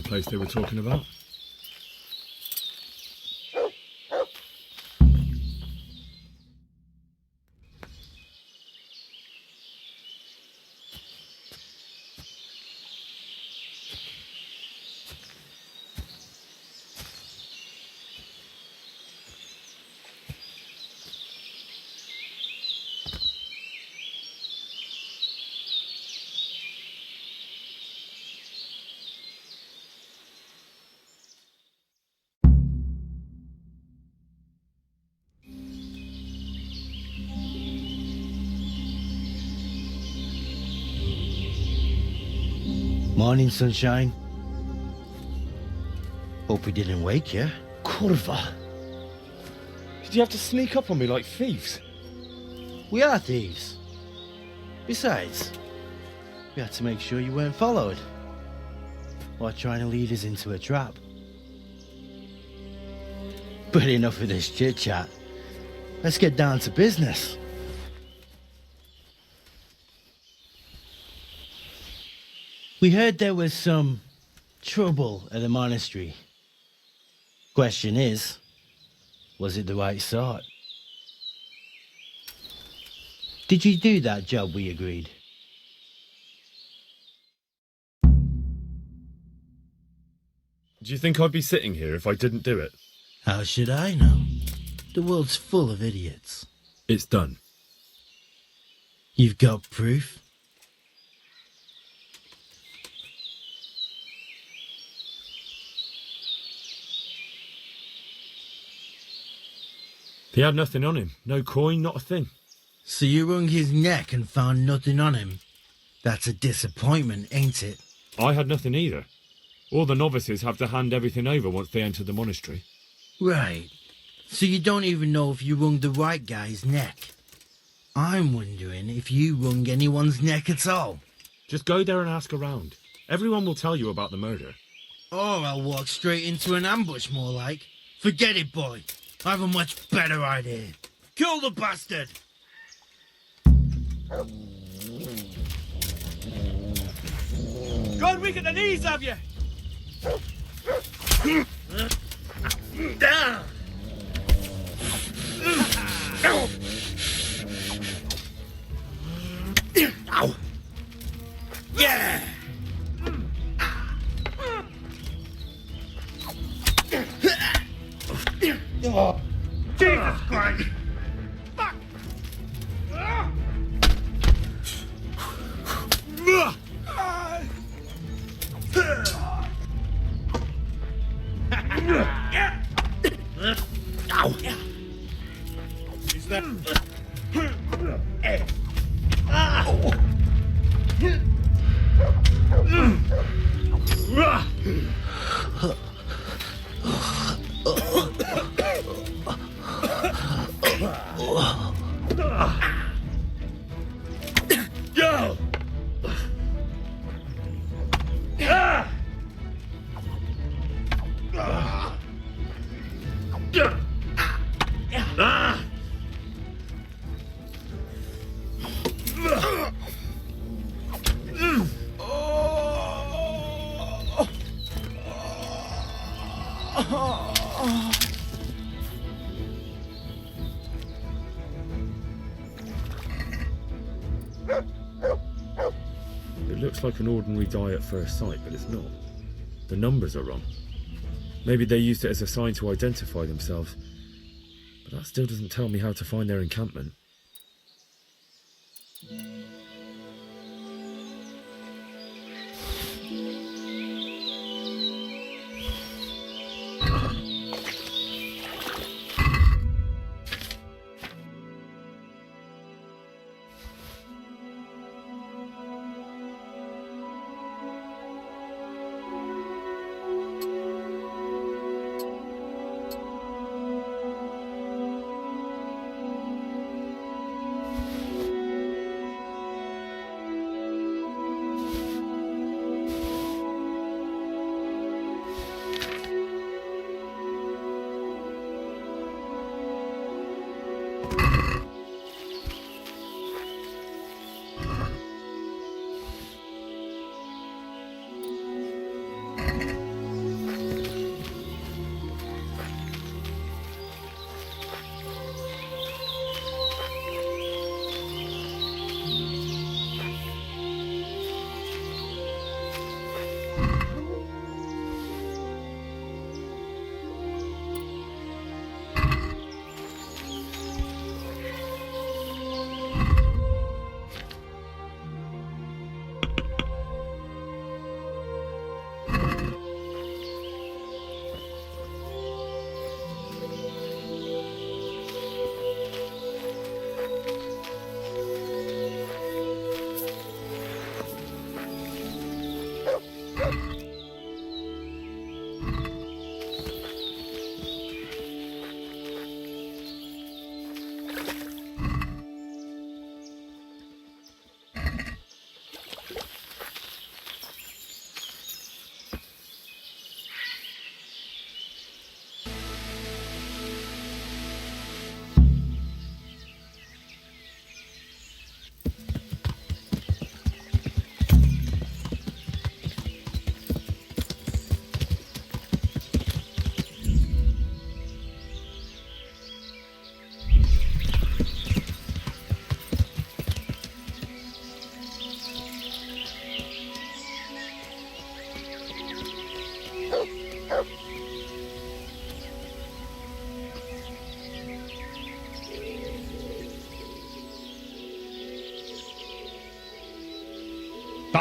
place they were talking about. Morning, sunshine. Hope we didn't wake you. Kurva! Did you have to sneak up on me like thieves? We are thieves. Besides, we had to make sure you weren't followed or trying to lead us into a trap. But enough of this chit-chat. Let's get down to business. We heard there was some trouble at the monastery. Question is, was it the right sort? Did you do that job we agreed? Do you think I'd be sitting here if I didn't do it? How should I know? The world's full of idiots. It's done. You've got proof? He had nothing on him. No coin, not a thing. So you wrung his neck and found nothing on him? That's a disappointment, ain't it? I had nothing either. All the novices have to hand everything over once they enter the monastery. Right. So you don't even know if you wrung the right guy's neck. I'm wondering if you wrung anyone's neck at all. Just go there and ask around. Everyone will tell you about the murder. Or I'll walk straight into an ambush, more like. Forget it, boy. I have a much better idea. Kill the bastard! God, weak at the knees, have you? Down! Ow! Yeah! Oh, Jesus Christ! Fuck! ow! Is that... Go! It looks like an ordinary die at first sight, but it's not. The numbers are wrong. Maybe they used it as a sign to identify themselves, but that still doesn't tell me how to find their encampment.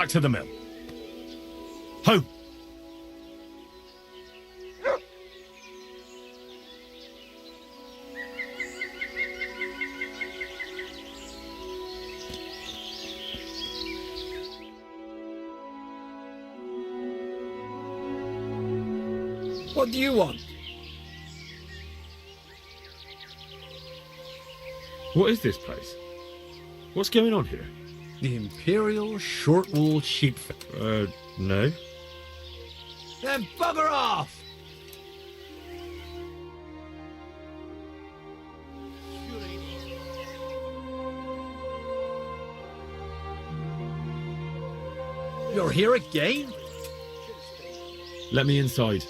back to the mill. Home! What do you want? What is this place? What's going on here? The Imperial Short-Wool Sheep Factory. No. Then bugger off! You're here again? Let me inside.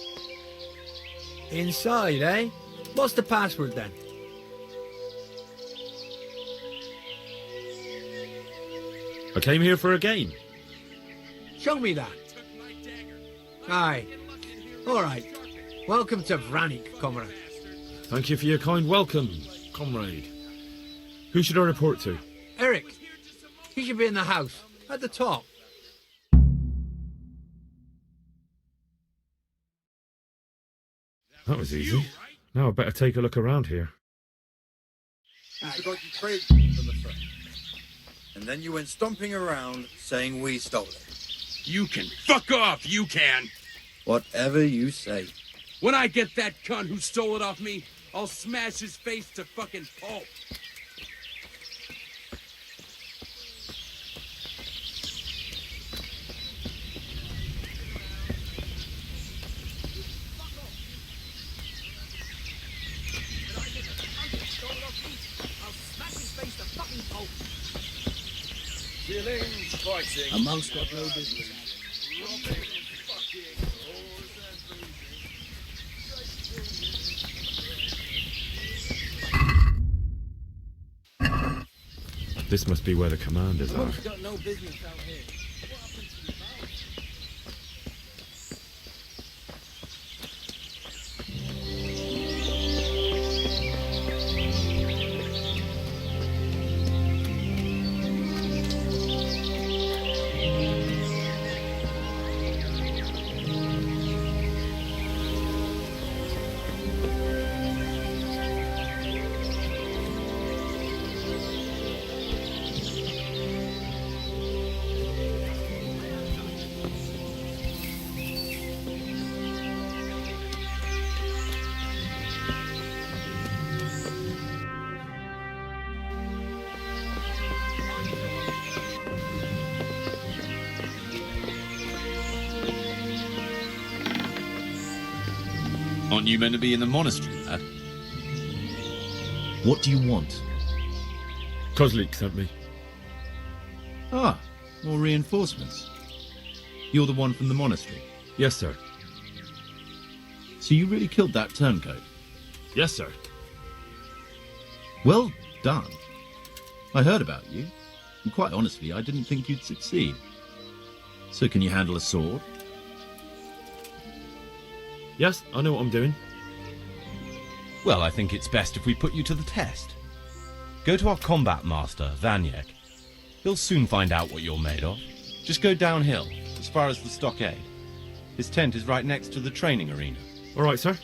Inside, eh? What's the password then? I came here for a game. Show me that. Aye. Alright. Welcome to Vranik, comrade. Thank you for your kind welcome, comrade. Who should I report to? Eric. He should be in the house. At the top. That was easy. Now I better take a look around here. You forgot you traded from the front. And then you went stomping around saying we stole it. You can fuck off, you can! Whatever you say. When I get that cunt who stole it off me, I'll smash his face to fucking pulp. Amongst got no business. This must be where the commanders are. Got no business out here. Aren't you meant to be in the monastery, lad? What do you want? Kozlik sent me. Ah, more reinforcements. You're the one from the monastery. Yes, sir. So you really killed that turncoat? Yes, sir. Well done. I heard about you, and quite honestly, I didn't think you'd succeed. So can you handle a sword? Yes, I know what I'm doing. Well, I think it's best if we put you to the test. Go to our combat master, Vanyek. He'll soon find out what you're made of. Just go downhill, as far as the stockade. His tent is right next to the training arena. All right, sir.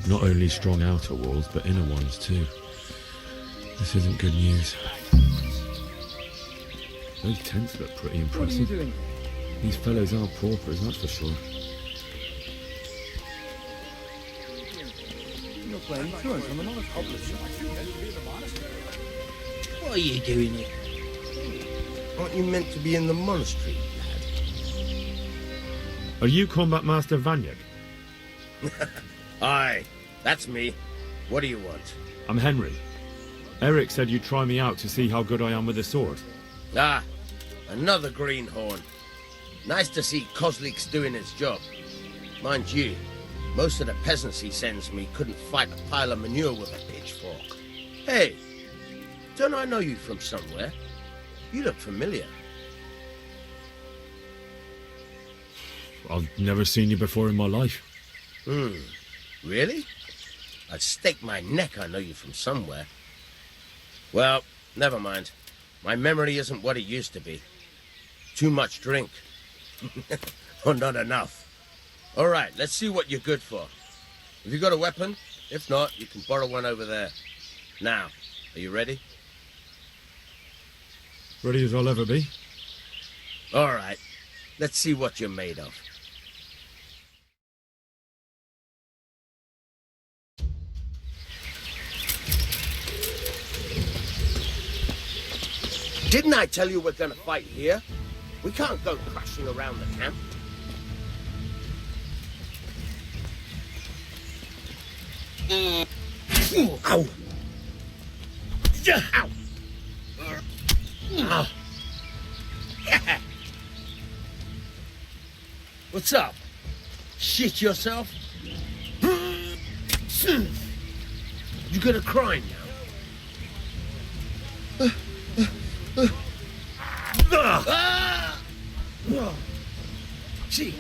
Not only strong outer walls, but inner ones too. This isn't good news. Those tents look pretty impressive. What are you doing? These fellows are paupers, that's for sure. You're playing truant. I'm not a publisher. What are you doing here? Aren't you meant to be in the monastery, lad? Are you Combat Master Vanyek? Aye, that's me. What do you want? I'm Henry. Eric said you'd try me out to see how good I am with a sword. Ah, another greenhorn. Nice to see Kozlik's doing his job. Mind you, most of the peasants he sends me couldn't fight a pile of manure with a pitchfork. Hey, don't I know you from somewhere? You look familiar. I've never seen you before in my life. Really? I'd stake my neck I know you from somewhere. Well, never mind. My memory isn't what it used to be. Too much drink. Or not enough. All right, let's see what you're good for. Have you got a weapon? If not, you can borrow one over there. Now, are you ready? Ready as I'll ever be. All right, let's see what you're made of. Didn't I tell you we're gonna fight here? We can't go crashing around the camp. Ow! Ow! Ow! What's up? Shit yourself? You gonna cry now? See.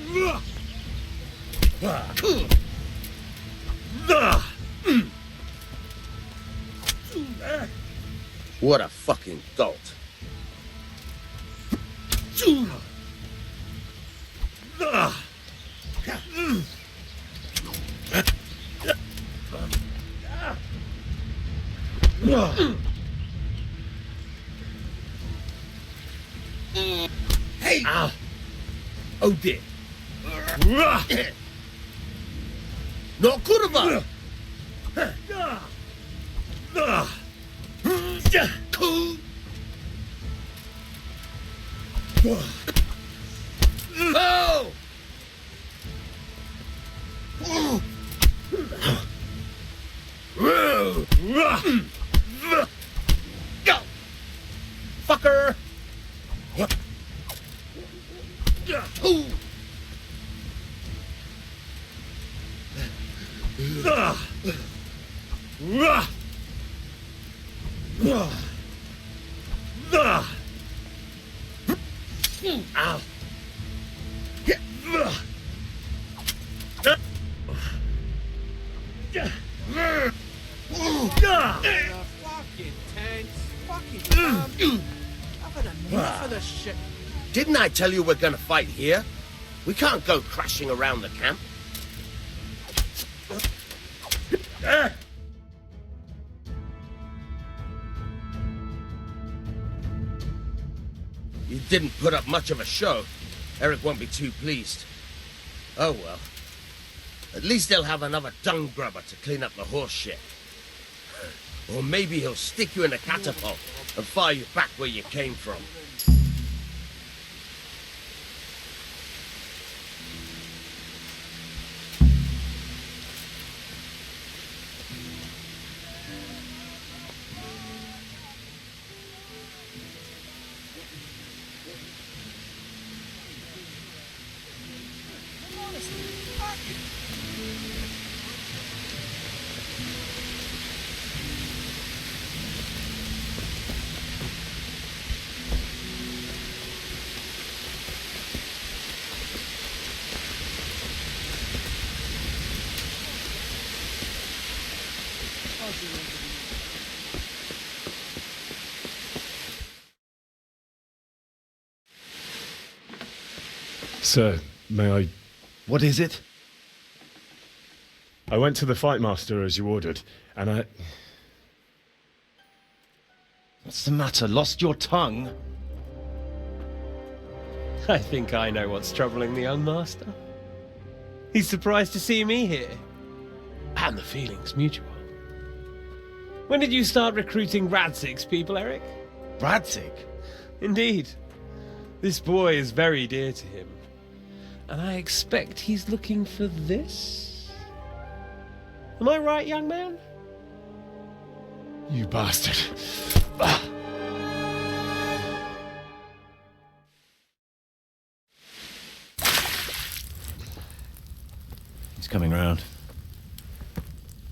What a fucking dolt. Hey! Ow. Oh dear. No kurwa! Oh! Go! Fucker! Ow. Fucking tanks. Fucking dumb. I've had enough of this shit. Didn't I tell you we're gonna fight here? We can't go crashing around the camp. You didn't put up much of a show. Eric won't be too pleased. Oh well. At least they'll have another dung grubber to clean up the horse shit. Or maybe he'll stick you in a catapult and fire you back where you came from. Sir, may I... What is it? I went to the fight master as you ordered, and I... What's the matter? Lost your tongue? I think I know what's troubling the young master. He's surprised to see me here. And the feeling's mutual. When did you start recruiting Radzig's people, Eric? Radzig? Indeed. This boy is very dear to him. And I expect he's looking for this? Am I right, young man? You bastard. He's coming round.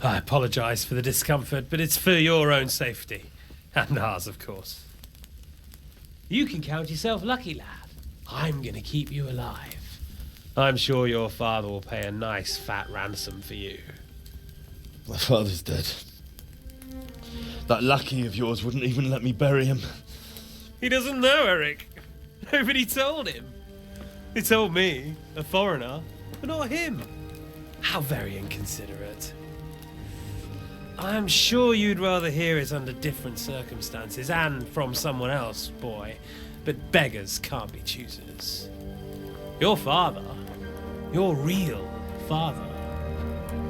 Ah, I apologise for the discomfort, but it's for your own safety. And ours, of course. You can count yourself lucky, lad. I'm going to keep you alive. I'm sure your father will pay a nice fat ransom for you. My father's dead. That lackey of yours wouldn't even let me bury him. He doesn't know, Eric. Nobody told him. He told me, a foreigner, but not him. How very inconsiderate. I'm sure you'd rather hear it under different circumstances and from someone else, boy, but beggars can't be choosers. Your father, your real father,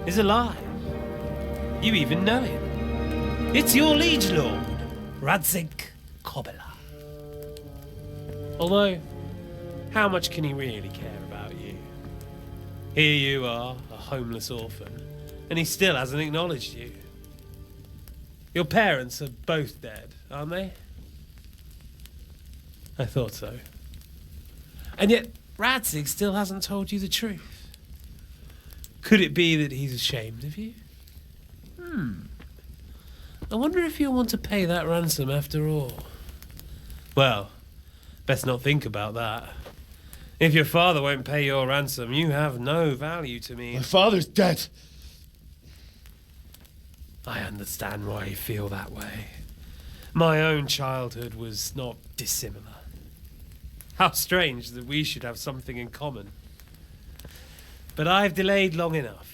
is alive. You even know him. It's your liege lord, Radzik Kobela. Although, how much can he really care about you? Here you are, a homeless orphan, and he still hasn't acknowledged you. Your parents are both dead, aren't they? I thought so. And yet, Radzik still hasn't told you the truth. Could it be that he's ashamed of you? I wonder if you'll want to pay that ransom after all. Well, best not think about that. If your father won't pay your ransom, you have no value to me. My father's dead. I understand why you feel that way. My own childhood was not dissimilar. How strange that we should have something in common. But I've delayed long enough.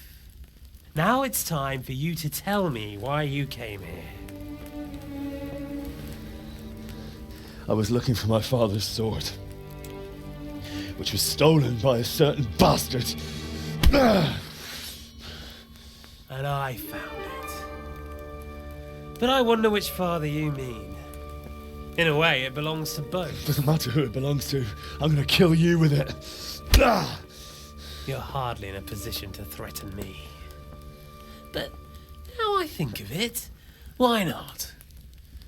Now it's time for you to tell me why you came here. I was looking for my father's sword, which was stolen by a certain bastard. And I found it. But I wonder which father you mean. In a way, it belongs to both. Doesn't matter who it belongs to. I'm gonna kill you with it. You're hardly in a position to threaten me. But now I think of it, why not?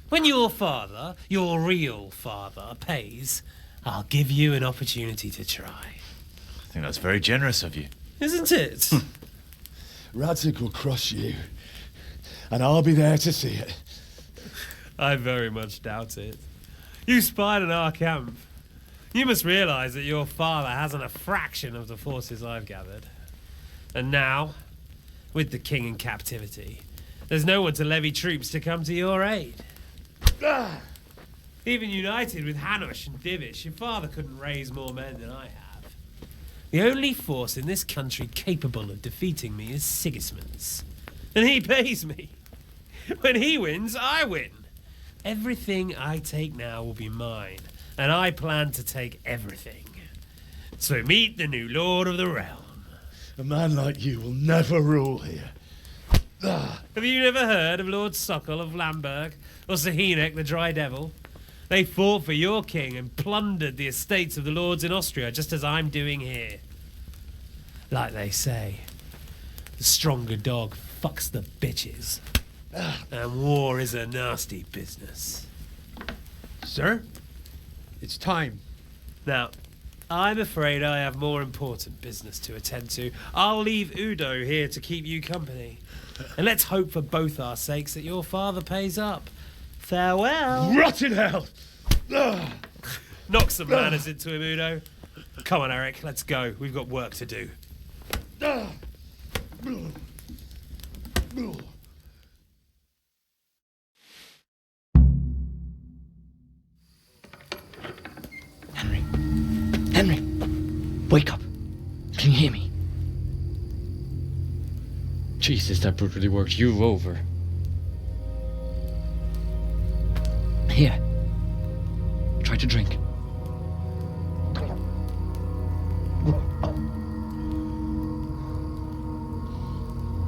When your father, your real father, pays, I'll give you an opportunity to try. I think that's very generous of you. Isn't it? Radzik will crush you, and I'll be there to see it. I very much doubt it. You spied on our camp. You must realise that your father hasn't a fraction of the forces I've gathered. And now, with the king in captivity, there's no one to levy troops to come to your aid. Even united with Hanush and Divish, your father couldn't raise more men than I have. The only force in this country capable of defeating me is Segismund's. And he pays me. When he wins, I win. Everything I take now will be mine, and I plan to take everything. So meet the new lord of the realm. A man like you will never rule here. Have you never heard of Lord Sokol of Lamberg, or Sahinek the Dry Devil? They fought for your king and plundered the estates of the lords in Austria, just as I'm doing here. Like they say, the stronger dog fucks the bitches. And war is a nasty business. Sir, it's time. Now, I'm afraid I have more important business to attend to. I'll leave Udo here to keep you company. And let's hope for both our sakes that your father pays up. Farewell. Rot in hell! Knock some manners into him, Udo. Come on, Eric, let's go. We've got work to do. Henry, wake up. Can you hear me? Jesus, that brutally worked you over. Here. Try to drink.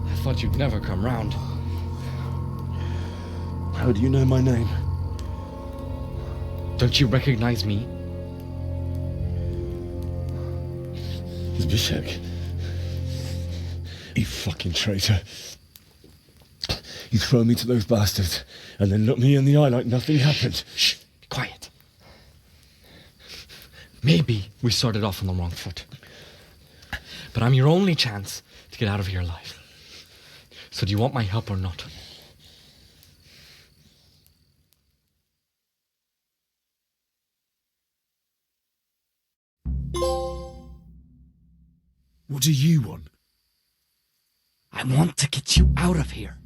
I thought you'd never come round. How do you know my name? Don't you recognize me? Zbyszek. You fucking traitor. You throw me to those bastards and then look me in the eye like nothing happened. Shh, be quiet. Maybe we started off on the wrong foot. But I'm your only chance to get out of here alive. So do you want my help or not? What do you want? I want to get you out of here.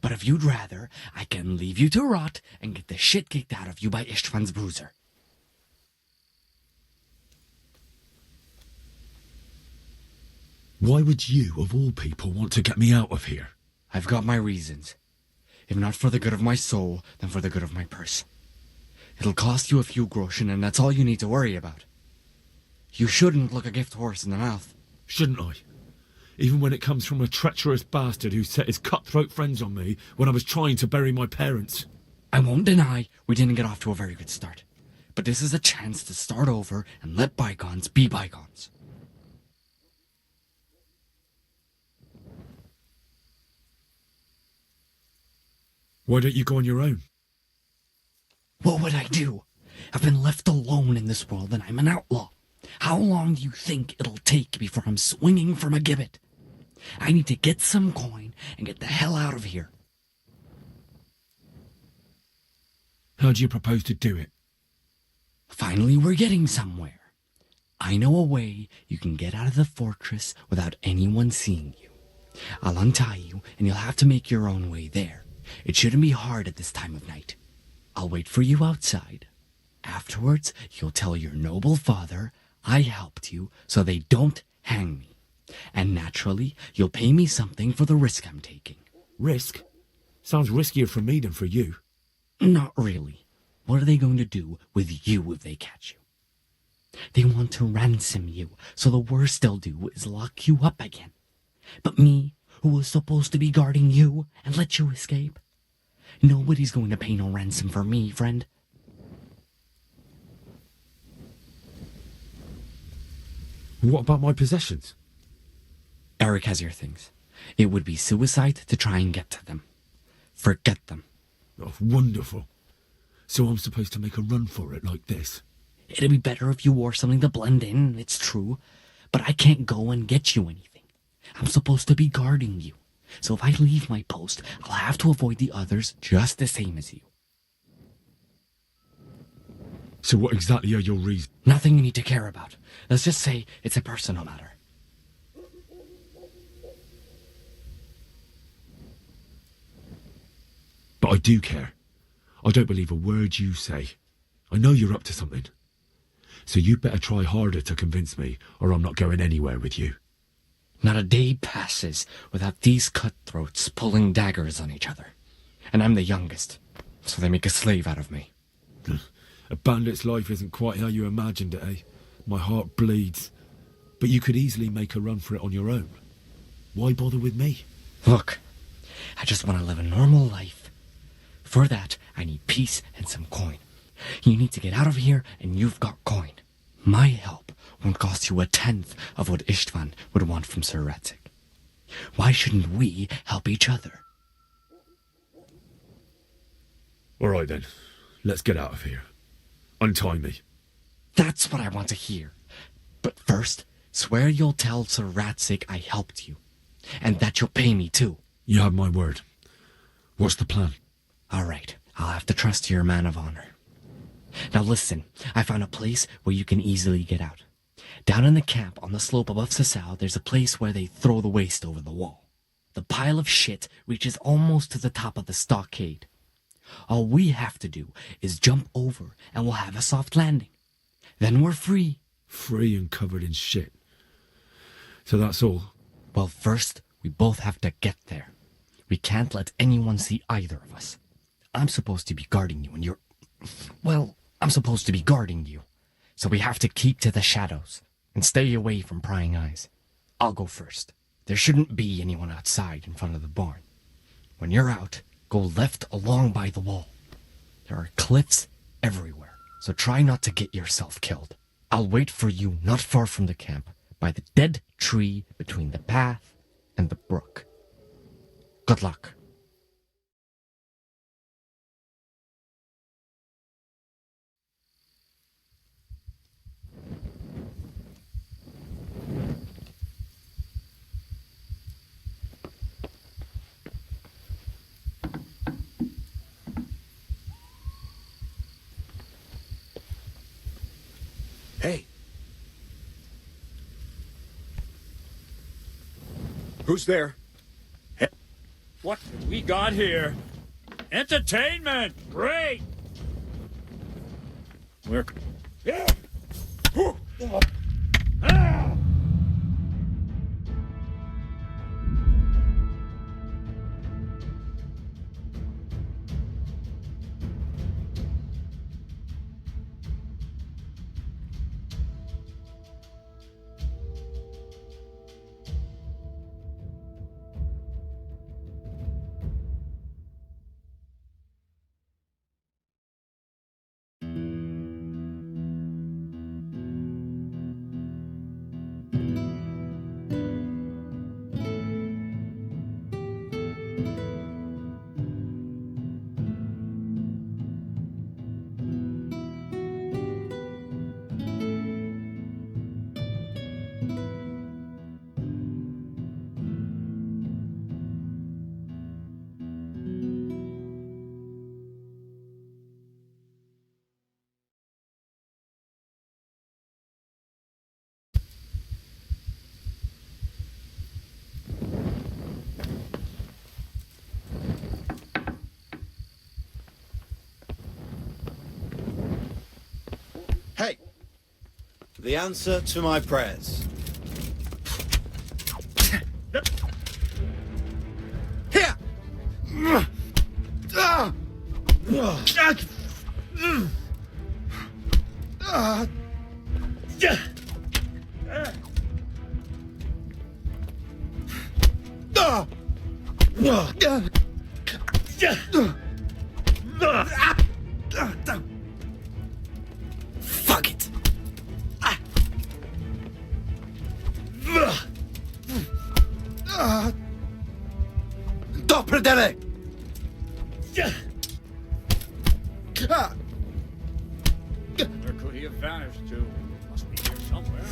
But if you'd rather, I can leave you to rot and get the shit kicked out of you by Ishtvan's bruiser. Why would you, of all people, want to get me out of here? I've got my reasons. If not for the good of my soul, then for the good of my purse. It'll cost you a few groschen, and that's all you need to worry about. You shouldn't look a gift horse in the mouth. Shouldn't I? Even when it comes from a treacherous bastard who set his cutthroat friends on me when I was trying to bury my parents. I won't deny we didn't get off to a very good start. But this is a chance to start over and let bygones be bygones. Why don't you go on your own? What would I do? I've been left alone in this world and I'm an outlaw. How long do you think it'll take before I'm swinging from a gibbet? I need to get some coin and get the hell out of here. How do you propose to do it? Finally, we're getting somewhere. I know a way you can get out of the fortress without anyone seeing you. I'll untie you and you'll have to make your own way there. It shouldn't be hard at this time of night. I'll wait for you outside. Afterwards, you'll tell your noble father I helped you so they don't hang me. And naturally, you'll pay me something for the risk I'm taking. Risk? Sounds riskier for me than for you. Not really. What are they going to do with you if they catch you? They want to ransom you, so the worst they'll do is lock you up again. But me, who was supposed to be guarding you and let you escape? Nobody's going to pay no ransom for me, friend. What about my possessions? Eric has your things. It would be suicide to try and get to them. Forget them. Oh, wonderful. So I'm supposed to make a run for it like this? It'd be better if you wore something to blend in, it's true. But I can't go and get you anything. I'm supposed to be guarding you. So if I leave my post, I'll have to avoid the others just the same as you. So what exactly are your reasons? Nothing you need to care about. Let's just say it's a personal matter. But I do care. I don't believe a word you say. I know you're up to something. So you better try harder to convince me, or I'm not going anywhere with you. Not a day passes without these cutthroats pulling daggers on each other. And I'm the youngest, so they make a slave out of me. A bandit's life isn't quite how you imagined it, eh? My heart bleeds. But you could easily make a run for it on your own. Why bother with me? Look, I just want to live a normal life. For that, I need peace and some coin. You need to get out of here, and you've got coin. My help won't cost you a tenth of what Istvan would want from Sir Radzik. Why shouldn't we help each other? All right then, let's get out of here. Untie me. That's what I want to hear. But first, swear you'll tell Sir Radzik I helped you. And that you'll pay me too. You have my word. What's the plan? All right, I'll have to trust your man of honor. Now listen, I found a place where you can easily get out. Down in the camp on the slope above Sasau, there's a place where they throw the waste over the wall. The pile of shit reaches almost to the top of the stockade. All we have to do is jump over and we'll have a soft landing. Then we're free. Free and covered in shit. So that's all? Well, first, we both have to get there. We can't let anyone see either of us. I'm supposed to be guarding you and you're... Well, I'm supposed to be guarding you. So we have to keep to the shadows and stay away from prying eyes. I'll go first. There shouldn't be anyone outside in front of the barn. When you're out, go left along by the wall. There are cliffs everywhere, so try not to get yourself killed. I'll wait for you not far from the camp, by the dead tree between the path and the brook. Good luck. Who's there? What have we got here? Entertainment! Great! We're... Hey! The answer to my prayers. Here! Fuck it. Dopperdelle! Where could he have vanished to? Must be here somewhere.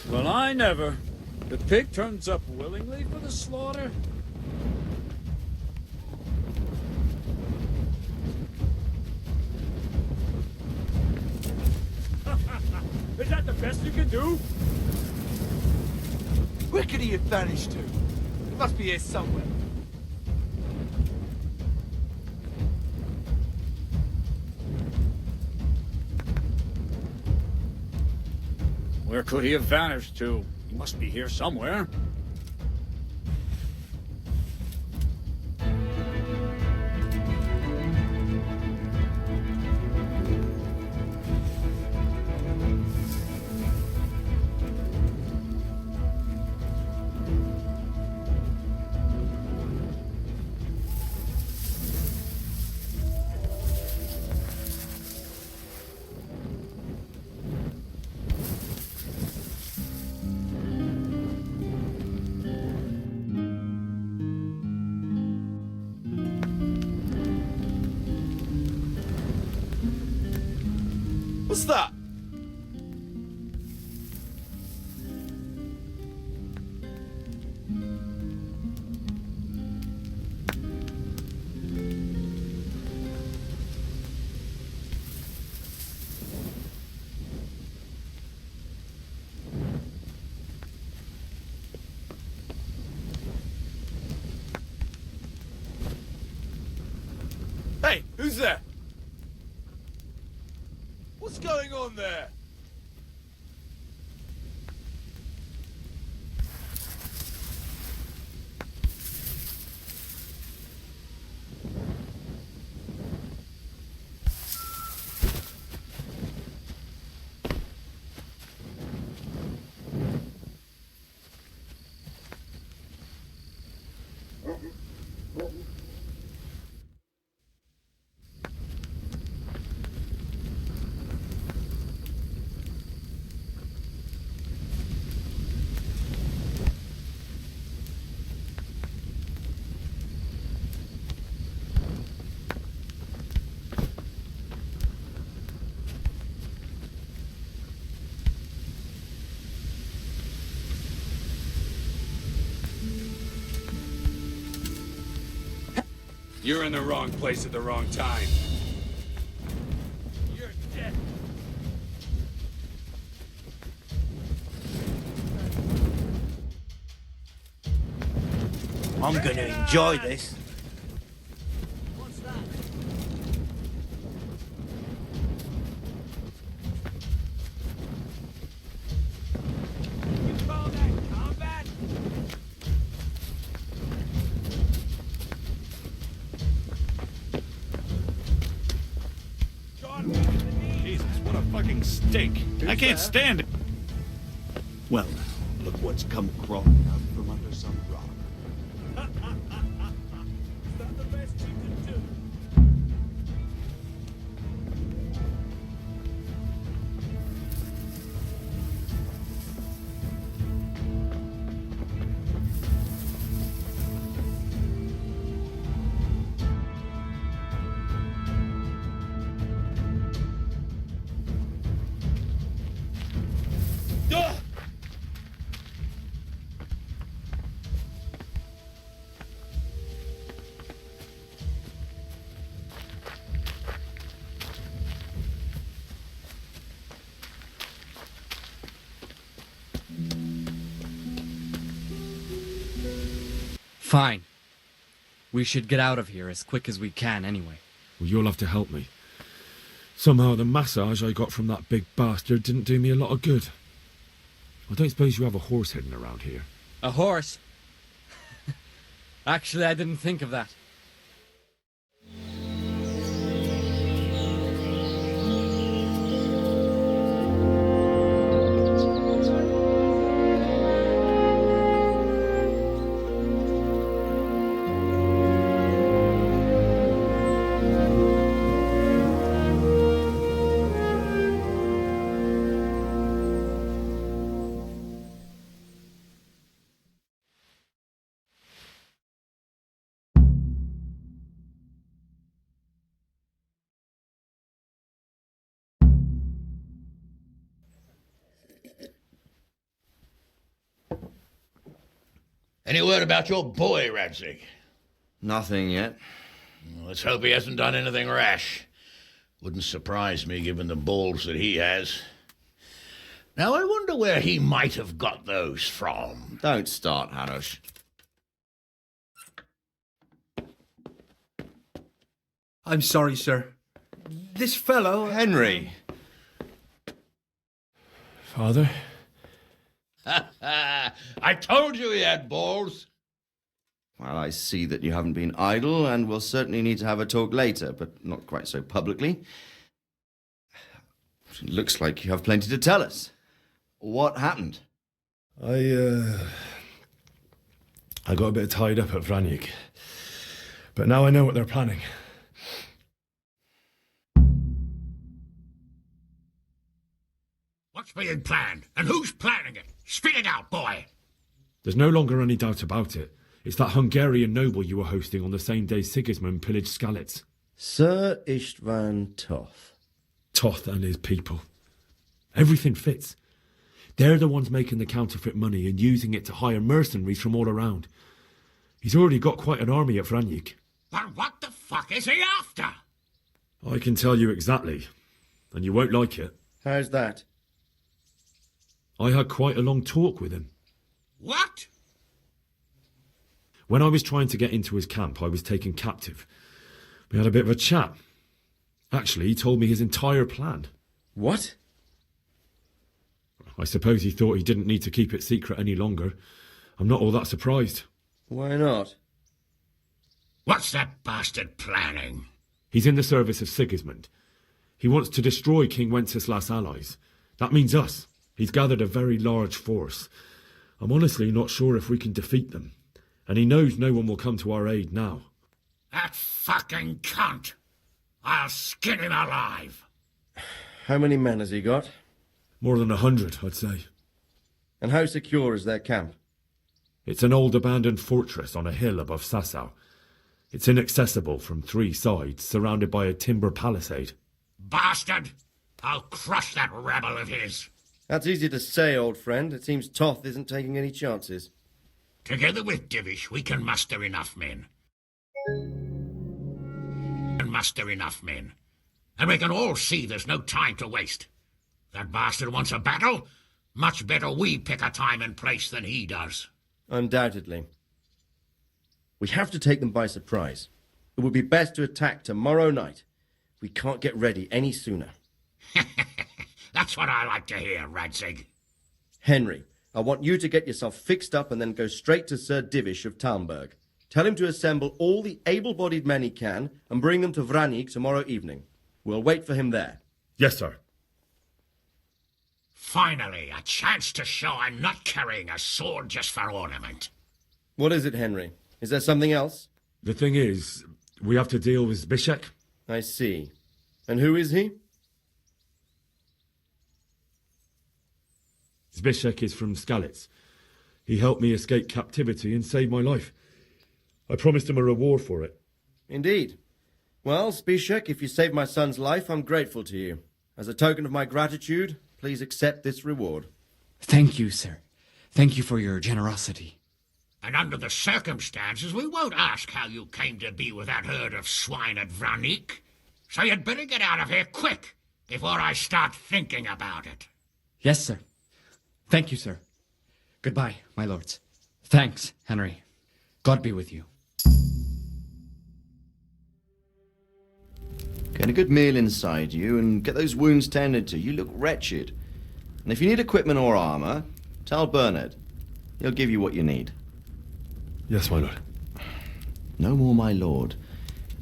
Well, I never. The pig turns up willingly for the slaughter? Is that the best you can do? Where could he have vanished to? He must be here somewhere. Where could he have vanished to? He must be here somewhere. What's that? Hey, who's there? What's going on there? You're in the wrong place at the wrong time. You're dead. I'm gonna enjoy this. What's that? You call that combat? Jesus, what a fucking steak. I can't stand it. Well, look what's come crawling out from under some rock. Is that the best you can do? Fine. We should get out of here as quick as we can anyway. Well, you'll have to help me. Somehow the massage I got from that big bastard didn't do me a lot of good. I don't suppose you have a horse hidden around here. A horse? Actually, I didn't think of that. Any word about your boy, Radzig? Nothing yet. Let's hope he hasn't done anything rash. Wouldn't surprise me, given the balls that he has. Now, I wonder where he might have got those from. Don't start, Hanush. I'm sorry, sir. This fellow... Henry! Father? I told you he had balls. Well, I see that you haven't been idle, and we'll certainly need to have a talk later, but not quite so publicly. It looks like you have plenty to tell us. What happened? I got a bit tied up at Vranyik, but now I know what they're planning. What's being planned? And who's planning it? Spit it out, boy! There's no longer any doubt about it. It's that Hungarian noble you were hosting on the same day Segismundo pillaged Skalitz. Sir Istvan Toth. Toth and his people. Everything fits. They're the ones making the counterfeit money and using it to hire mercenaries from all around. He's already got quite an army at Vranyik. But what the fuck is he after? I can tell you exactly, and you won't like it. How's that? I had quite a long talk with him. What? When I was trying to get into his camp, I was taken captive. We had a bit of a chat. Actually, he told me his entire plan. What? I suppose he thought he didn't need to keep it secret any longer. I'm not all that surprised. Why not? What's that bastard planning? He's in the service of Sigismund. He wants to destroy King Wenceslas' allies. That means us. He's gathered a very large force. I'm honestly not sure if we can defeat them. And he knows no one will come to our aid now. That fucking cunt! I'll skin him alive! How many men has he got? More than 100, I'd say. And how secure is their camp? It's an old abandoned fortress on a hill above Sasau. It's inaccessible from 3 sides, surrounded by a timber palisade. Bastard! I'll crush that rebel of his! That's easy to say, old friend. It seems Toth isn't taking any chances. Together with Divish, we can muster enough men. And we can all see there's no time to waste. That bastard wants a battle. Much better we pick a time and place than he does. Undoubtedly. We have to take them by surprise. It would be best to attack tomorrow night. We can't get ready any sooner. That's what I like to hear, Radzig. Henry, I want you to get yourself fixed up and then go straight to Sir Divish of Talmberg. Tell him to assemble all the able-bodied men he can and bring them to Vranyik tomorrow evening. We'll wait for him there. Yes, sir. Finally, a chance to show I'm not carrying a sword just for ornament. What is it, Henry? Is there something else? The thing is, we have to deal with Zbyszek. I see. And who is he? Zbyszek is from Skalitz. He helped me escape captivity and saved my life. I promised him a reward for it. Indeed. Well, Zbyszek, if you saved my son's life, I'm grateful to you. As a token of my gratitude, please accept this reward. Thank you, sir. Thank you for your generosity. And under the circumstances, we won't ask how you came to be with that herd of swine at Vranyik. So you'd better get out of here quick, before I start thinking about it. Yes, sir. Thank you, sir. Goodbye, my lords. Thanks, Henry. God be with you. Get a good meal inside you and get those wounds tended to. You look wretched. And if you need equipment or armor, tell Bernard. He'll give you what you need. Yes, my lord. No more, my lord.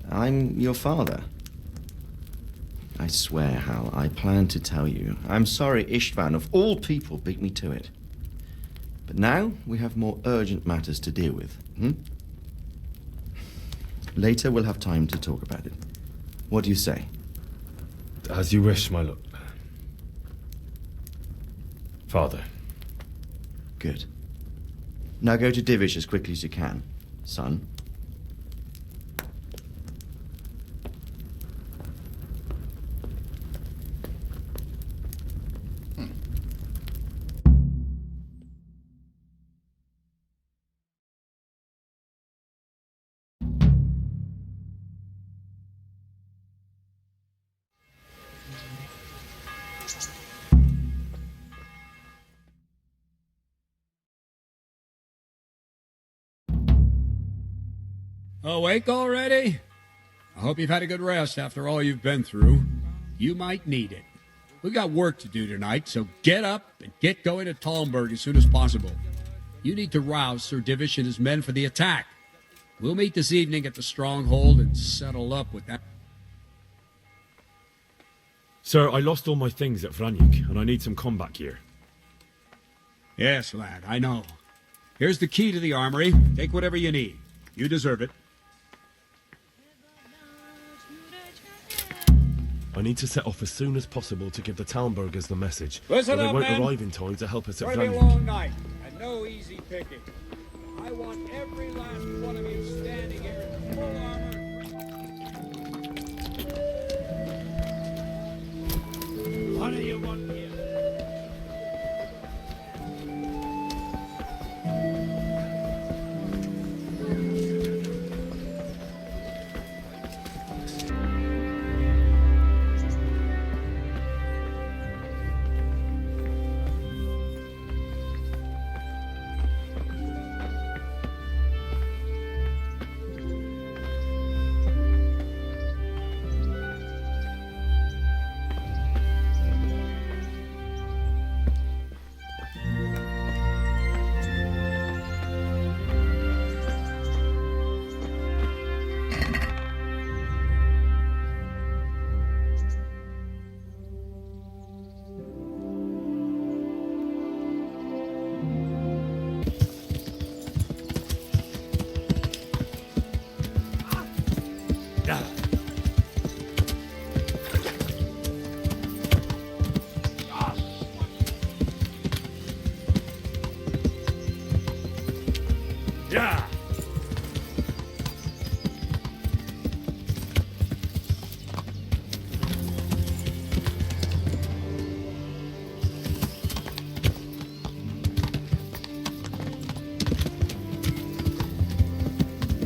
I'm your father. I swear, Hal, I plan to tell you. I'm sorry Istvan, of all people, beat me to it. But now we have more urgent matters to deal with. Later we'll have time to talk about it. What do you say? As you wish, my lord. Father. Good. Now go to Divish as quickly as you can, son. Awake already? I hope you've had a good rest after all you've been through. You might need it. We got work to do tonight, so get up and get going to Talmberg as soon as possible. You need to rouse Sir Divish and his men for the attack. We'll meet this evening at the stronghold and settle up with that. Sir, I lost all my things at Vranyuk, and I need some combat gear. Yes, lad, I know. Here's the key to the armory. Take whatever you need. You deserve it. I need to set off as soon as possible to give the Talmbergers the message. Listen or they up, won't men. arrive in time to help us at It's gonna be a Vranyuk. long night, and no easy picking. I want every last one of you standing here in full armor. What do you want here?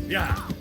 Yeah.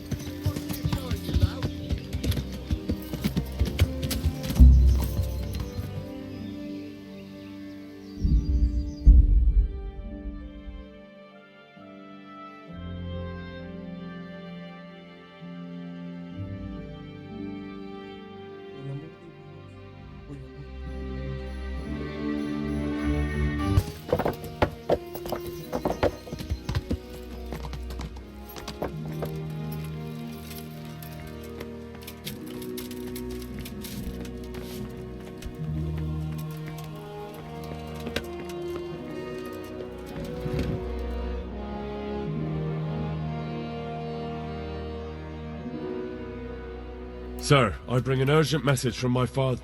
Sir, I bring an urgent message from my father,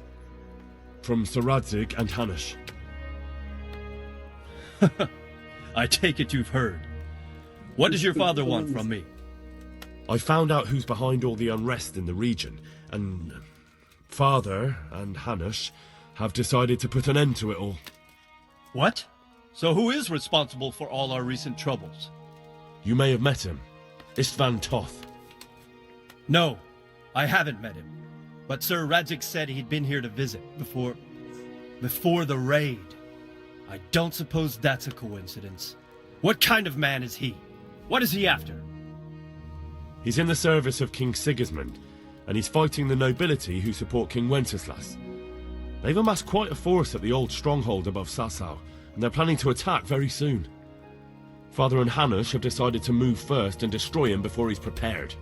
from Sir Radzig and Hanush. I take it you've heard. What does your father want from me? I found out who's behind all the unrest in the region, and Father and Hanush have decided to put an end to it all. What? So who is responsible for all our recent troubles? You may have met him. Istvan Toth. No, I haven't met him. But Sir Radzig said he'd been here to visit before the raid. I don't suppose that's a coincidence. What kind of man is he? What is he after? He's in the service of King Sigismund, and he's fighting the nobility who support King Wenceslas. They've amassed quite a force at the old stronghold above Sasau, and they're planning to attack very soon. Father and Hanush have decided to move first and destroy him before he's prepared.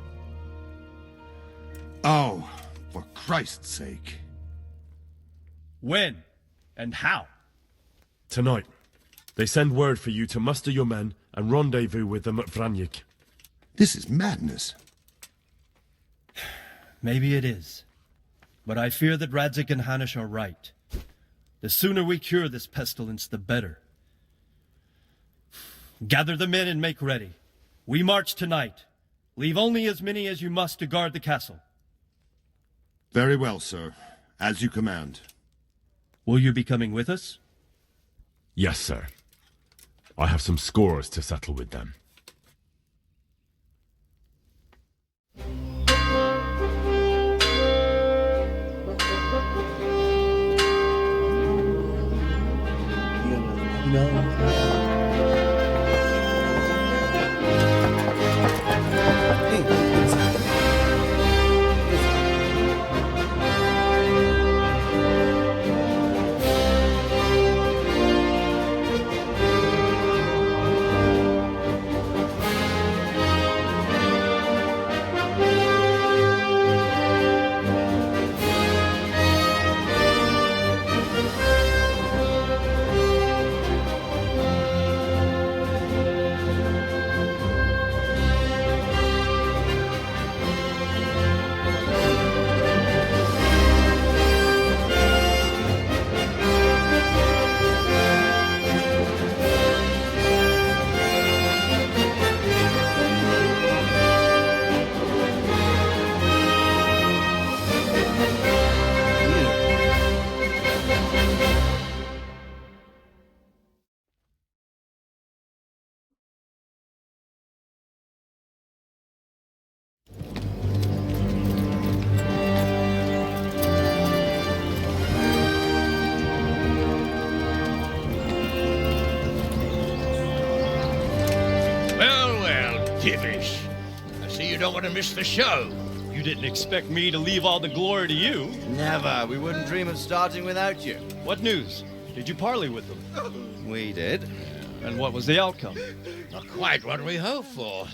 Oh, for Christ's sake. When? And how? Tonight. They send word for you to muster your men and rendezvous with them at Vranyuk. This is madness. Maybe it is. But I fear that Radzig and Hanush are right. The sooner we cure this pestilence, the better. Gather the men and make ready. We march tonight. Leave only as many as you must to guard the castle. Very well, sir. As you command. Will you be coming with us? Yes, sir. I have some scores to settle with them. Divish. I see you don't want to miss the show. You didn't expect me to leave all the glory to you. Never. We wouldn't dream of starting without you. What news? Did you parley with them? We did. And what was the outcome? Not quite what we hoped for.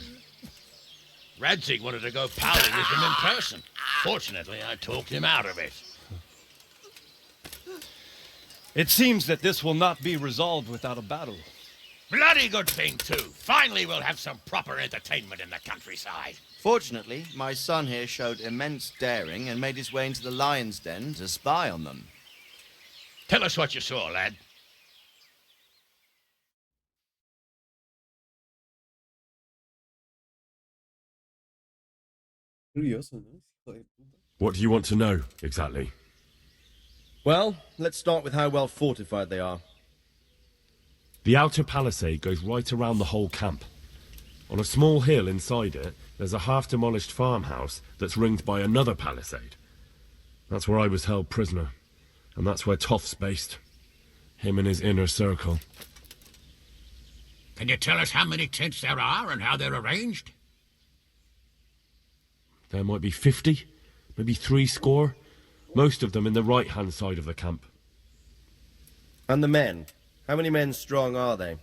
Radzig wanted to go palling with him in person. Fortunately, I talked him out of it. It seems that this will not be resolved without a battle. Bloody good thing, too. Finally, we'll have some proper entertainment in the countryside. Fortunately, my son here showed immense daring and made his way into the lion's den to spy on them. Tell us what you saw, lad. What do you want to know, exactly? Well, let's start with how well fortified they are. The outer palisade goes right around the whole camp. On a small hill inside it, there's a half-demolished farmhouse that's ringed by another palisade. That's where I was held prisoner, and that's where Toff's based. Him and his inner circle. Can you tell us how many tents there are and how they're arranged? There might be 50, maybe 70. Most of them in the right-hand side of the camp. And the men? How many men strong are they?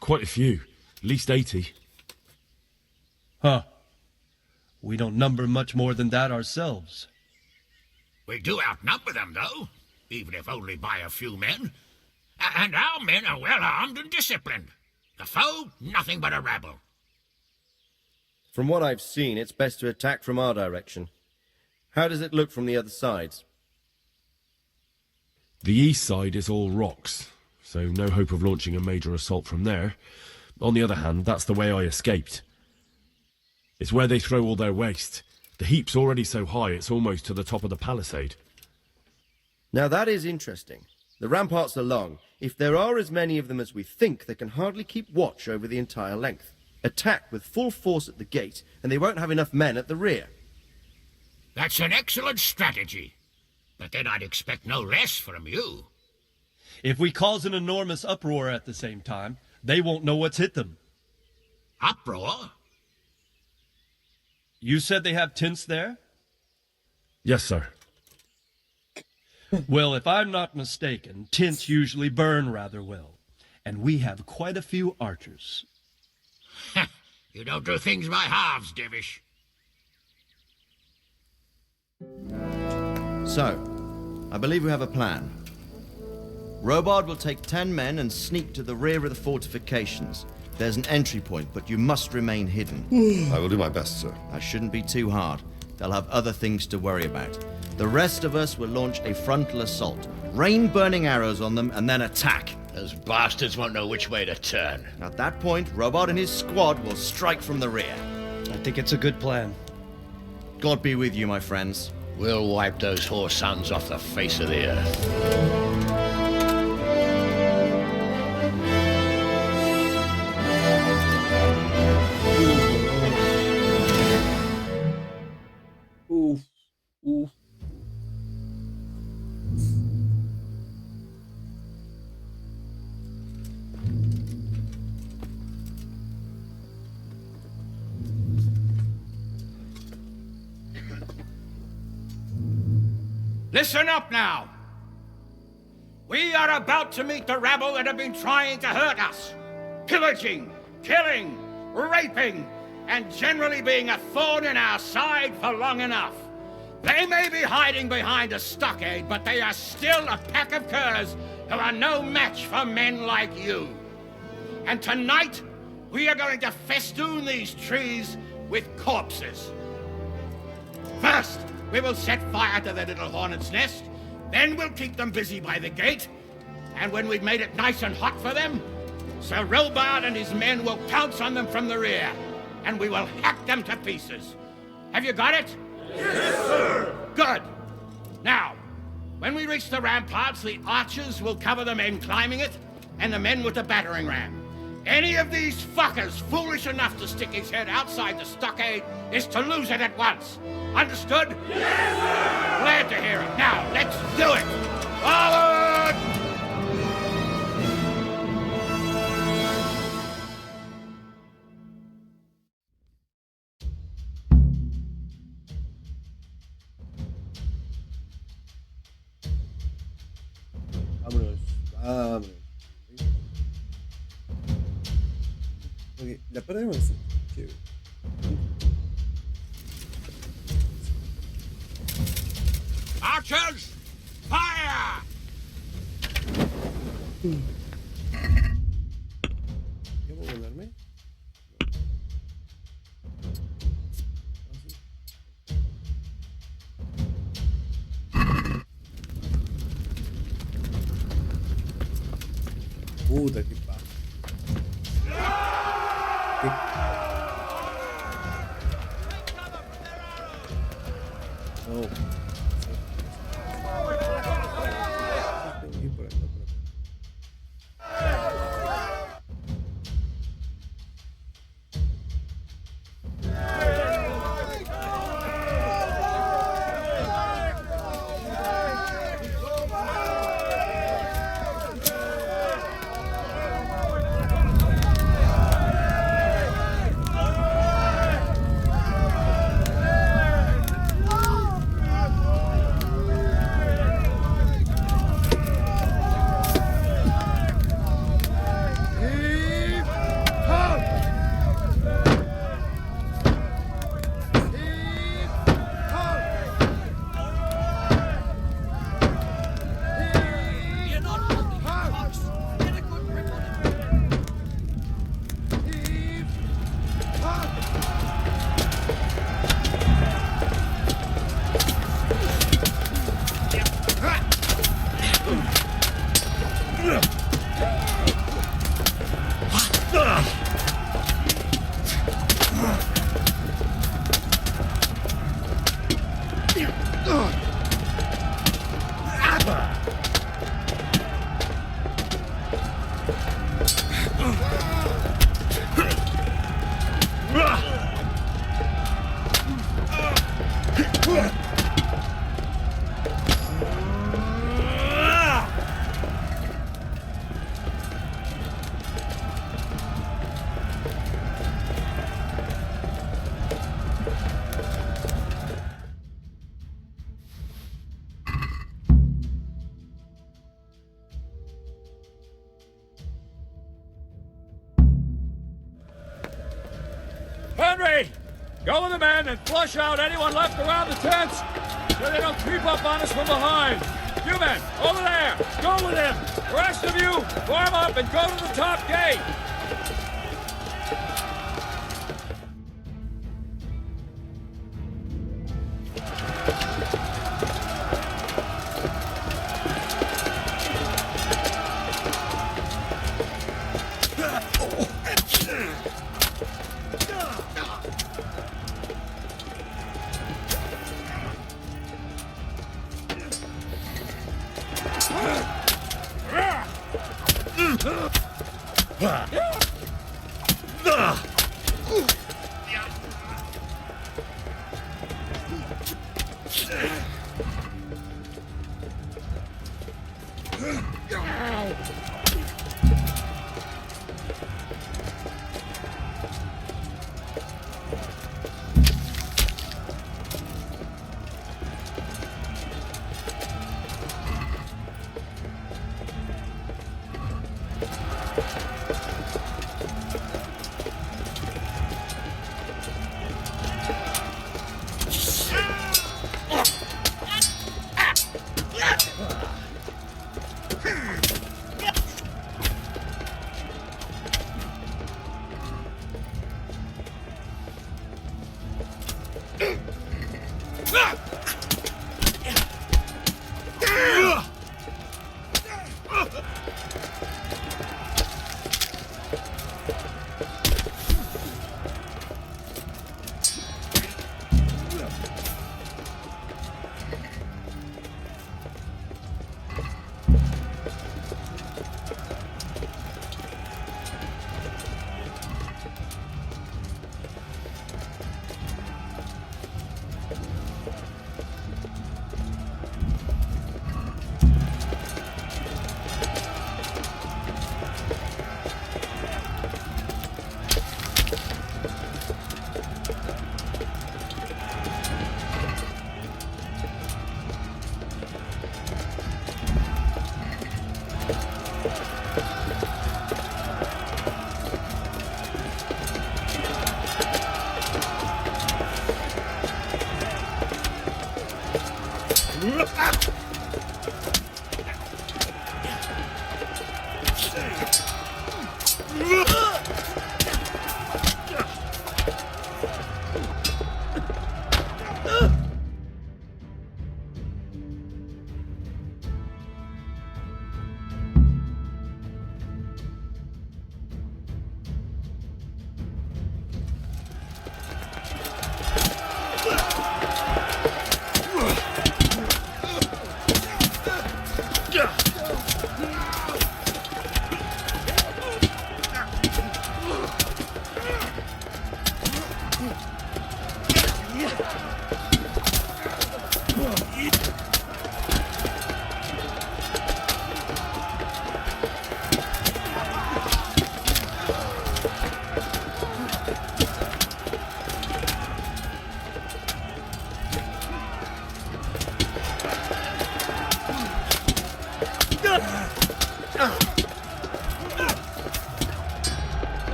Quite a few. At least 80. Huh. We don't number much more than that ourselves. We do outnumber them, though, even if only by a few men. And our men are well armed and disciplined. The foe, nothing but a rabble. From what I've seen, it's best to attack from our direction. How does it look from the other sides? The east side is all rocks, so no hope of launching a major assault from there. On the other hand, that's the way I escaped. It's where they throw all their waste. The heap's already so high it's almost to the top of the palisade. Now that is interesting. The ramparts are long. If there are as many of them as we think, they can hardly keep watch over the entire length. Attack with full force at the gate, and they won't have enough men at the rear. That's an excellent strategy. But then I'd expect no less from you. If we cause an enormous uproar at the same time, they won't know what's hit them. Uproar? You said they have tents there? Yes, sir. Well, if I'm not mistaken, tents usually burn rather well. And we have quite a few archers. You don't do things by halves, Divish. So, I believe we have a plan. Robard will take 10 men and sneak to the rear of the fortifications. There's an entry point, but you must remain hidden. I will do my best, sir. That shouldn't be too hard. They'll have other things to worry about. The rest of us will launch a frontal assault, rain burning arrows on them, and then attack. Those bastards won't know which way to turn. At that point, Robard and his squad will strike from the rear. I think it's a good plan. God be with you, my friends. We'll wipe those whore sons off the face of the earth. Oof. Oof. Listen up now. We are about to meet the rabble that have been trying to hurt us. Pillaging, killing, raping, and generally being a thorn in our side for long enough. They may be hiding behind a stockade, but they are still a pack of curs who are no match for men like you. And tonight, we are going to festoon these trees with corpses. First, we will set fire to their little hornet's nest. Then we'll keep them busy by the gate. And when we've made it nice and hot for them, Sir Robard and his men will pounce on them from the rear. And we will hack them to pieces. Have you got it? Yes, sir! Good. Now, when we reach the ramparts, the archers will cover the men climbing it, and the men with the battering ram. Any of these fuckers foolish enough to stick his head outside the stockade is to lose it at once. Understood? Yes, sir! Glad to hear it. Now, let's do it! Forward! Ok, la perdemos así. Chévere. Archers, fire! ¿Qué puedo ponerme? Puta, qué paja. No. Tengo que ir por acá, por acá. Henry! Go with the men and flush out anyone left around the tents so they don't creep up on us from behind. You men, over there, go with him. The rest of you, form up and go to the top gate.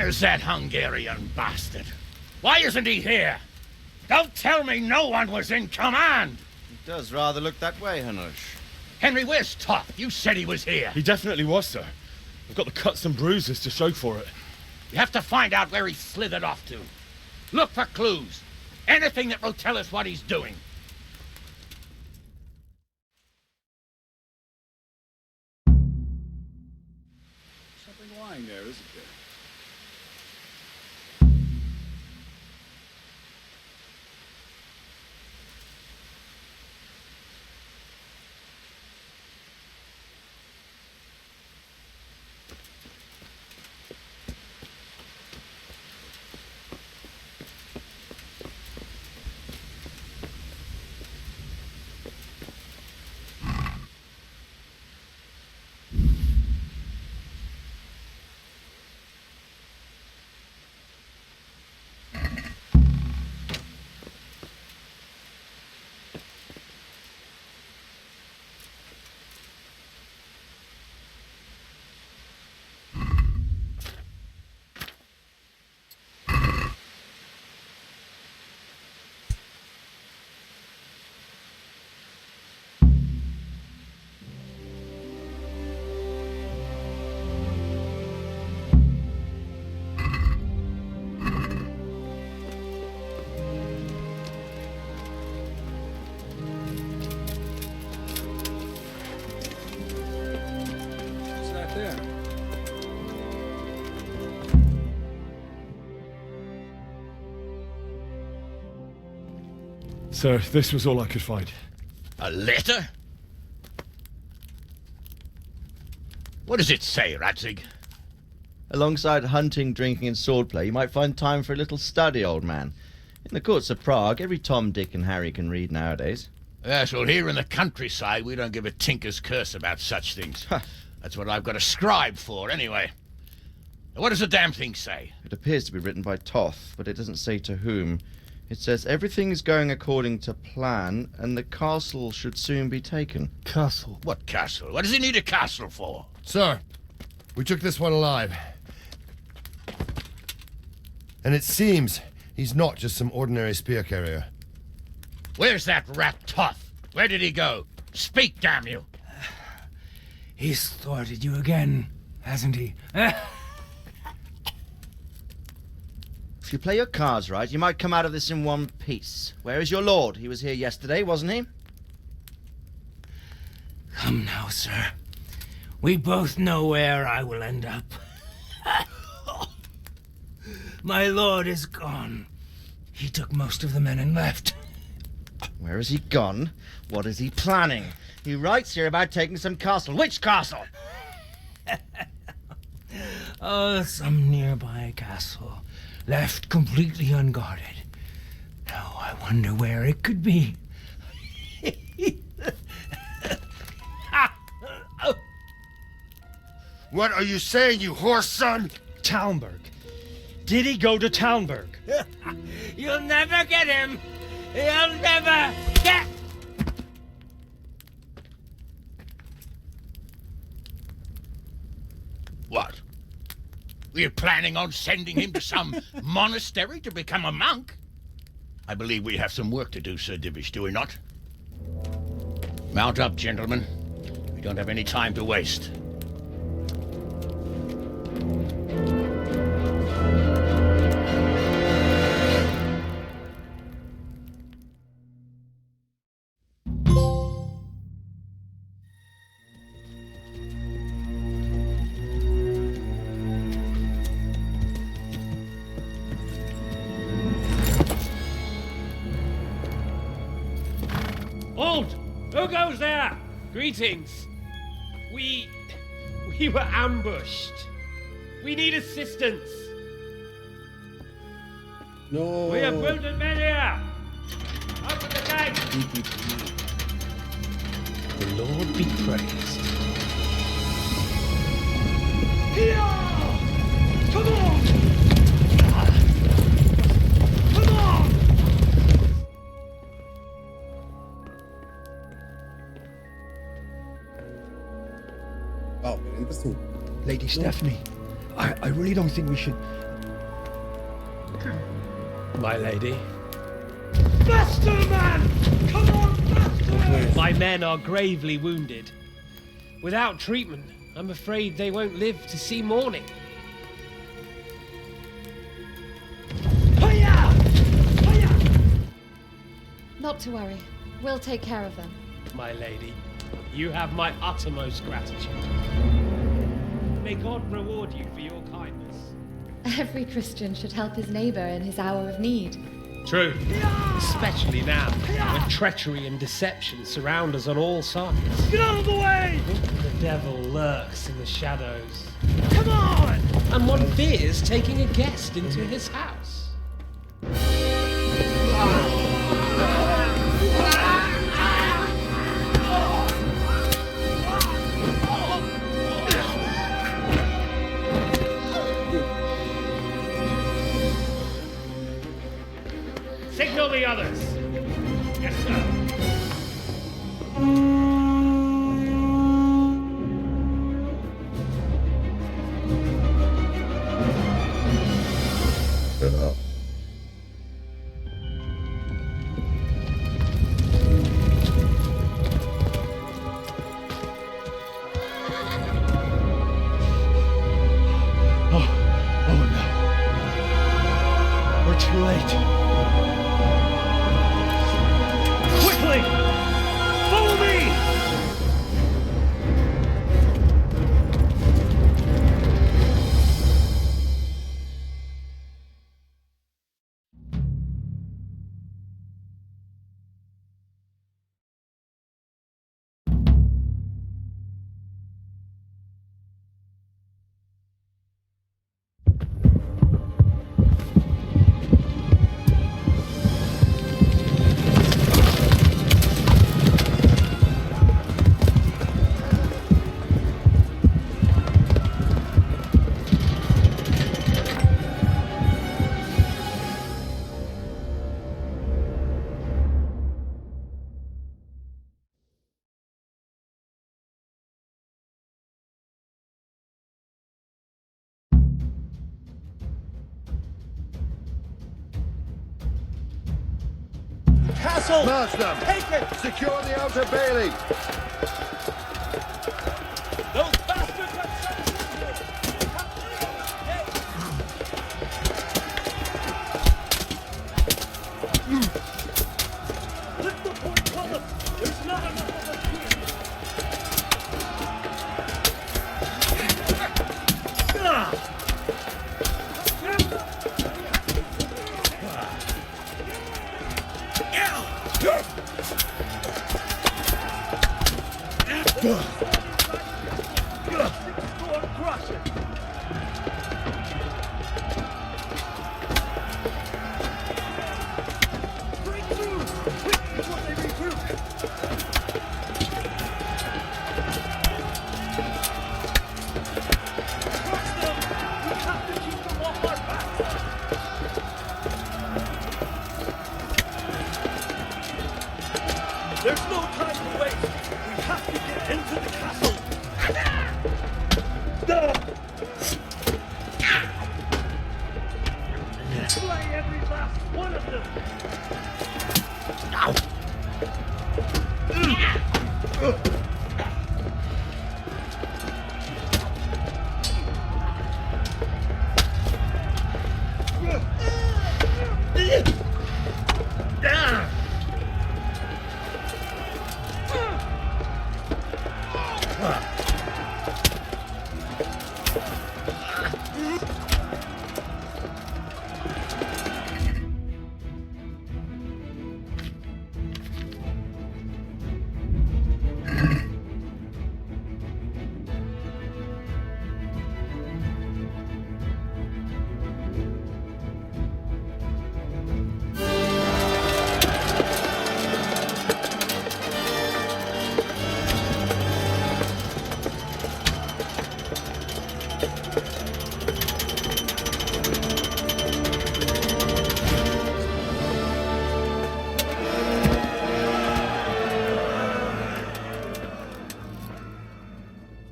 Where's that Hungarian bastard? Why isn't he here? Don't tell me no one was in command! It does rather look that way, Hanush. Henry, where's Top? You said he was here. He definitely was, sir. I've got the cuts and bruises to show for it. You have to find out where he slithered off to. Look for clues. Anything that will tell us what he's doing. Something lying there, isn't there? Sir, this was all I could find. A letter? What does it say, Radzig? Alongside hunting, drinking, and swordplay, you might find time for a little study, old man. In the courts of Prague, every Tom, Dick, and Harry can read nowadays. Yes, well, here in the countryside, we don't give a tinker's curse about such things. That's what I've got a scribe for, anyway. What does the damn thing say? It appears to be written by Toth, but it doesn't say to whom. It says everything is going according to plan, and the castle should soon be taken. Castle? What castle? What does he need a castle for? Sir, we took this one alive. And it seems he's not just some ordinary spear carrier. Where's that rat Toth? Where did he go? Speak, damn you! He's thwarted you again, hasn't he? If you play your cards right, you might come out of this in one piece. Where is your lord? He was here yesterday, wasn't he? Come now, sir. We both know where I will end up. My lord is gone. He took most of the men and left. Where has he gone? What is he planning? He writes here about taking some castle. Which castle? Oh, some nearby castle. Left completely unguarded. Now I wonder where it could be. What are you saying, you horse son? Talmberg. Did he go to Talmberg? You'll never get him. You'll never get... What? We're planning on sending him to some monastery to become a monk? I believe we have some work to do, Sir Divish, do we not? Mount up, gentlemen. We don't have any time to waste. Halt! Who goes there? Greetings. We were ambushed. We need assistance. No. We have wounded men here. Open the gate. The Lord be praised. Here! Come on! Come on! Wow, very interesting. Lady Stephanie, I really don't think we should... My lady. Faster, man! Come on, faster! My men are gravely wounded. Without treatment, I'm afraid they won't live to see morning. Not to worry. We'll take care of them. My lady, you have my uttermost gratitude. May God reward you for your kindness. Every Christian should help his neighbor in his hour of need. True. Especially now, when treachery and deception surround us on all sides. Get out of the way! The devil lurks in the shadows. Come on! And one fears taking a guest into his house. Signal the others. Yes, sir. Oh no. We're too late. Quickly! Follow me! castle! March them! Take it! Secure the outer bailey! Those bastards have sent Lift the portcullis! There's not enough of us There's no time to waste. We have to get into the castle. Slay every last one of them.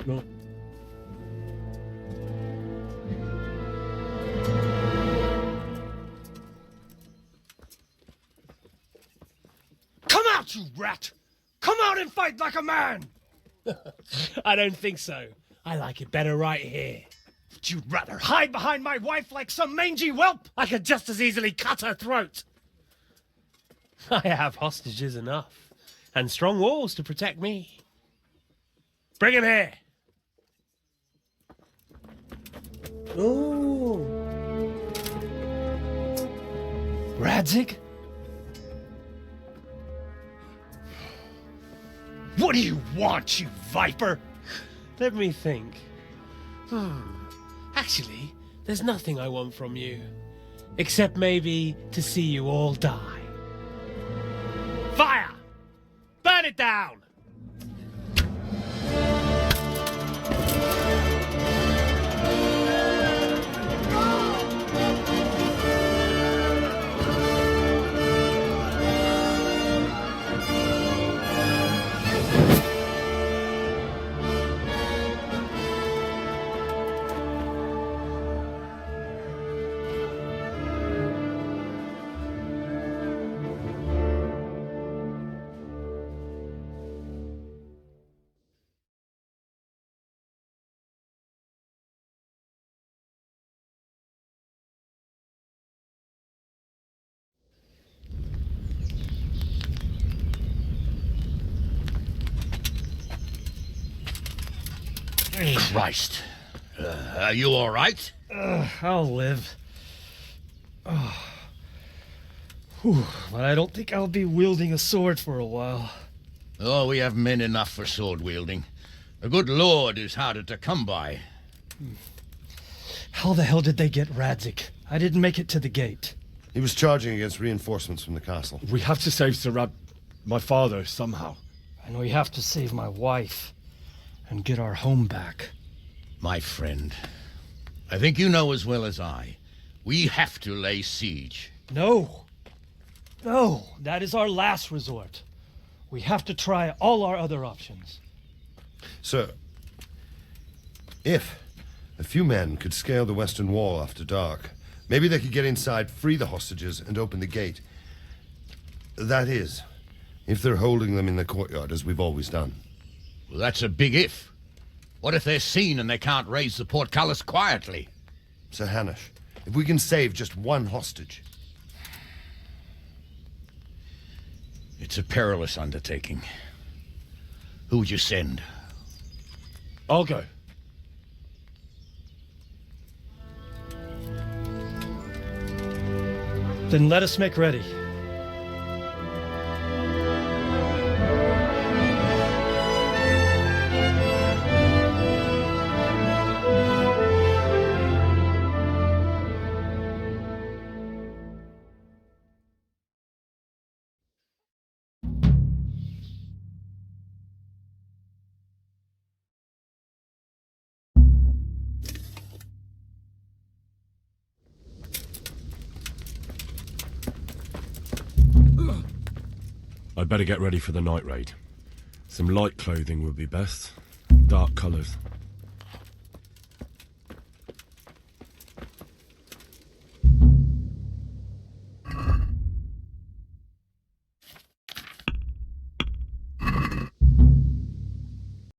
No. Come out, you rat! Come out and fight like a man! I don't think so. I like it better right here. Would you rather hide behind my wife like some mangy whelp? I could just as easily cut her throat. I have hostages enough, and strong walls to protect me. Bring him here. Oh. Radzig? What do you want, you viper? Let me think. Actually, there's nothing I want from you. Except maybe to see you all die. Fire! Burn it down! Christ. Are you all right? I'll live. Whew, but I don't think I'll be wielding a sword for a while. Oh, we have men enough for sword wielding. A good lord is harder to come by. How the hell did they get Radzig? I didn't make it to the gate. He was charging against reinforcements from the castle. We have to save my father somehow. And we have to save my wife and get our home back. My friend, I think you know as well as I. We have to lay siege. No. No, that is our last resort. We have to try all our other options. Sir, if a few men could scale the western wall after dark, maybe they could get inside, free the hostages, and open the gate. That is, if they're holding them in the courtyard as we've always done. Well, that's a big if. What if they're seen and they can't raise the portcullis quietly? Sir Hanush, if we can save just one hostage. It's a perilous undertaking. Who would you send? I'll go. Then let us make ready. I'd better get ready for the night raid. Some light clothing would be best. Dark colours.